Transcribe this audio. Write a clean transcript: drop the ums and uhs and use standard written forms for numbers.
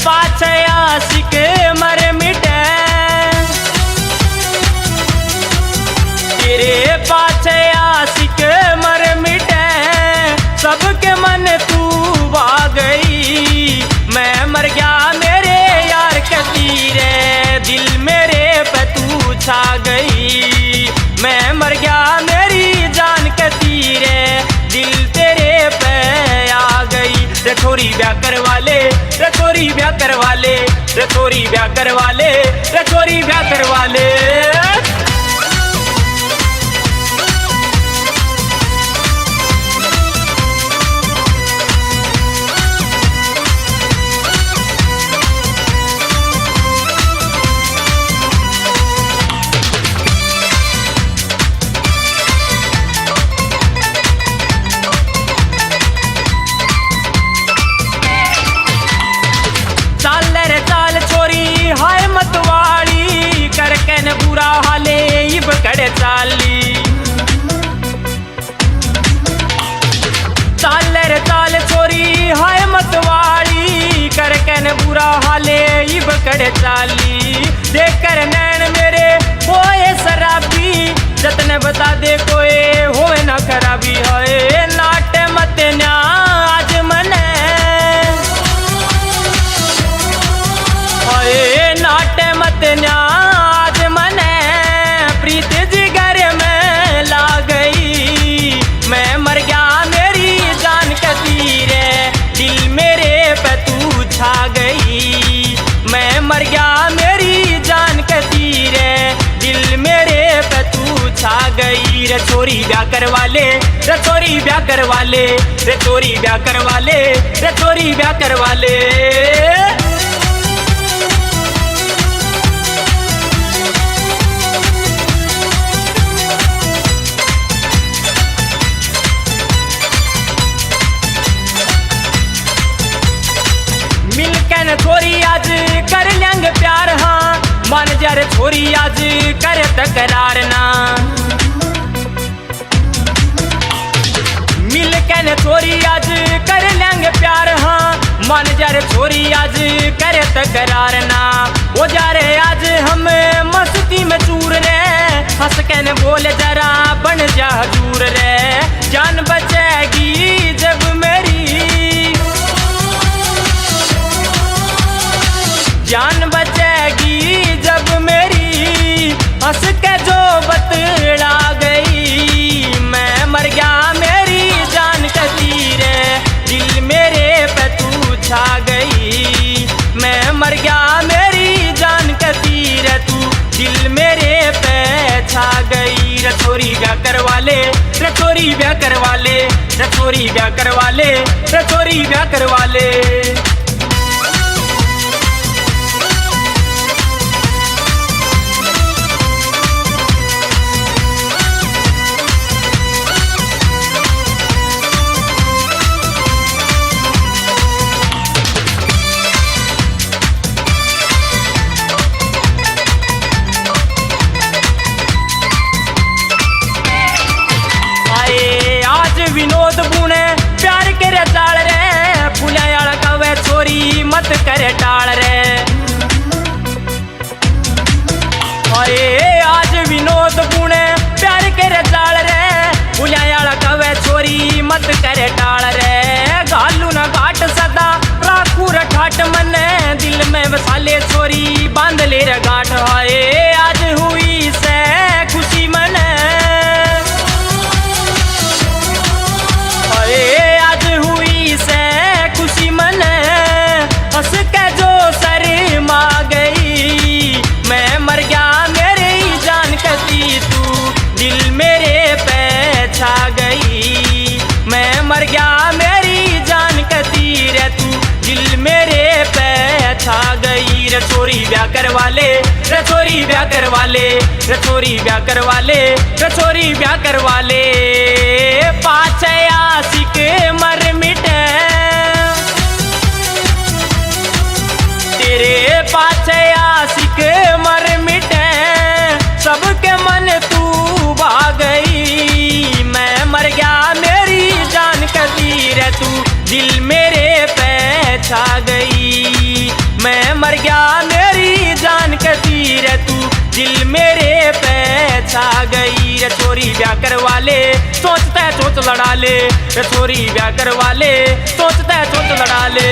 पाछे आशिक मर मिटे, तेरे पाछे आशिक मर मिटे, सबके मन तू भा गई। मैं मर गया मेरे यार के तीरे, दिल मेरे पे तू छा गई। मैं मर गया मेरी जान के तीरे, दिल तेरे पे आ गई। रे छोरी ब्याह करवा ले, रे छोरी ब्याह करवा ले, रे छोरी ब्याह करवा ले, रे छोरी ब्याह करवा ले। हाय मतवाली करके न बुरा हाले इब कड़े चाली, चाल रे चाल छोरी हाय मतवाली करके न बुरा हाले इब कड़े चाली। देख कर नैन मेरे होए शराबी, जतने बता दे कोई होए ना खराबी। है नाट मत न्या आज मने, नाटे मत न्याज मने, प्रीत जिगर में ला गई। मैं मर गया मेरी जान के तीरे, दिल मेरे पे तू छा गई। मैं मर गया मेरी जान के तीरे, दिल मेरे पे तू छा गई। रे छोरी ब्याह करवा ले, रे छोरी ब्याह करवा ले, रे छोरी ब्याह करवा ले, रे छोरी ब्याह करवा ले। छोरी आज कर लेंग प्यार, हाँ मान जा रे छोरी आज कर तकरार ना। मिल के न छोरी आज कर लेंगे प्यार, हाँ मान जा रे छोरी आज कर तकरार ना। वो जा रे आज हम मस्ती में चूर रे, हंस के न बोले जरा बन जा हजूर रे। जान बचेगी जब मेरी, जान बचेगी जब मेरी, हंस के जो बतला गई। मैं मर गया मेरी जान के तीरे, दिल मेरे पे तू छा गई। मैं मर गया मेरी जान के तीरे, तू दिल मेरे पे छा गई। रे छोरी ब्याह करवा ले, रे छोरी ब्याह करवा ले, रे छोरी ब्याह करवा ले, रे छोरी ब्याह करवा ले। विनोद बुने प्यार के रे टाल रे, फुलायाल कवे छोरी मत करे टाल रे। आज विनोद बुने प्यार के रे टाल रे, फुलायाल कवे छोरी मत करे टाल रे। घालू ना घाट सदा राखू रे ठाट मने, दिल में बसाले छोरी बांध ले रे गांठ। है आज हुई से खुशी मने, आज हुई से खुशी मने, हंस के जो शर्मा गई। मैं मर गया मेरी जान के ती, तू दिल मेरे पे छा गई। मैं मर गया मेरी जान के तीरे, तू दिल मेरे पे छा गई। रे छोरी ब्याह करवा ले, रे छोरी ब्याह करवा ले, रे छोरी ब्याह करवा ले, रे छोरी ब्याह करवा ले। पाछे आशिक मर मिटे, तेरे पाछे आशिक मर मिटे, सबके मन तू भा गई। मैं मर गया मेरी जान के तीरे, तू दिल मेरे पे छा गई। छा गई रे छोरी ब्याह करवा ले, सोचता है सोच लड़ा ले रे छोरी ब्याह करवा ले, सोचता है सोच लड़ा ले।